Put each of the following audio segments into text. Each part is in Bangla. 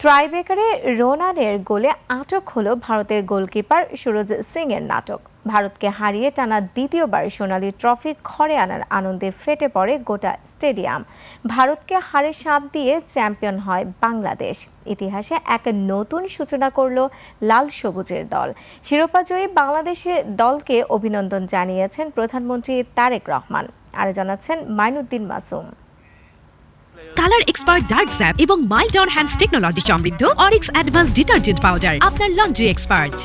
ট্রাইবেকারে রোনানের গোলে আটক হলো ভারতের গোলকিপার সুরজ সিংয়ের নাটক। ভারতকে হারিয়ে টানা দ্বিতীয়বার সোনালী ট্রফি ঘরে আনার আনন্দে ফেটে পড়ে গোটা স্টেডিয়াম। ভারতকে হারে সাপ দিয়ে চ্যাম্পিয়ন হয় বাংলাদেশ। ইতিহাসে এক নতুন সূচনা করল লাল সবুজের দল। শিরোপাজয়ী বাংলাদেশের দলকে অভিনন্দন জানিয়েছেন প্রধানমন্ত্রী তারেক রহমান। আরও জানাচ্ছেন Mainuddin Masum. Colour expert dark sap এবং মাইল্ড অন হ্যান্ডস টেকনোলজি সমৃদ্ধ অরিক্স অ্যাডভান্স ডিটারজেন্ট পাউডার আপনার লন্ড্রি এক্সপার্ট।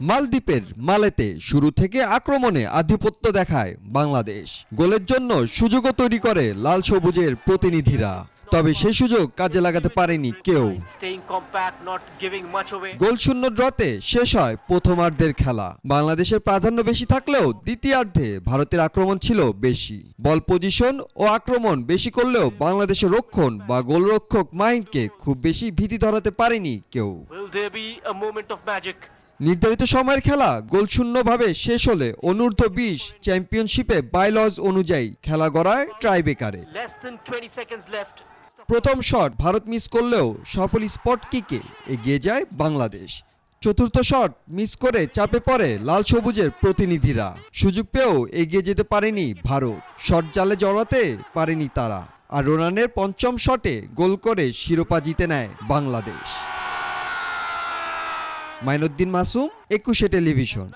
মালদ্বীপের মালেতে শুরু থেকে আক্রমণে আধিপত্য দেখায় বাংলাদেশ। গোলের জন্য সুযোগও তৈরি করে লাল সবুজের প্রতিনিধিরা, তবে সেই সুযোগ কাজে লাগাতে পারেনি কেউ। গোলশূন্য ড্রতে শেষ হয় প্রথমার্ধের খেলা। বাংলাদেশের প্রাধান্য বেশি থাকলেও দ্বিতীয়ার্ধে ভারতের আক্রমণ ছিল বেশি। বল পজিশন ও আক্রমণ বেশি করলেও বাংলাদেশের রক্ষণ বা গোলরক্ষক মাহিনকে খুব বেশি ভীতি ধরাতে পারেনি কেউ। নির্ধারিত সময়ের খেলা গোলশূন্যভাবে শেষ হলে অনূর্ধ্ব 20 চ্যাম্পিয়নশিপে বাইলজ অনুযায়ী খেলা গড়ায় ট্রাইবেকারে। প্রথম শট ভারত মিস করলেও সফল স্পট কিকে এগিয়ে যায় বাংলাদেশ। চতুর্থ শট মিস করে চাপে পড়ে লাল সবুজের প্রতিনিধিরা। সুযোগ পেয়েও এগিয়ে যেতে পারেনি ভারত। শট জালে জড়াতে পারেনি তারা। আর রোনানের পঞ্চম শটে গোল করে শিরোপা জিতে নেয় বাংলাদেশ। মাইনুদ্দিন মাসুম, 21 টেলিভিশন।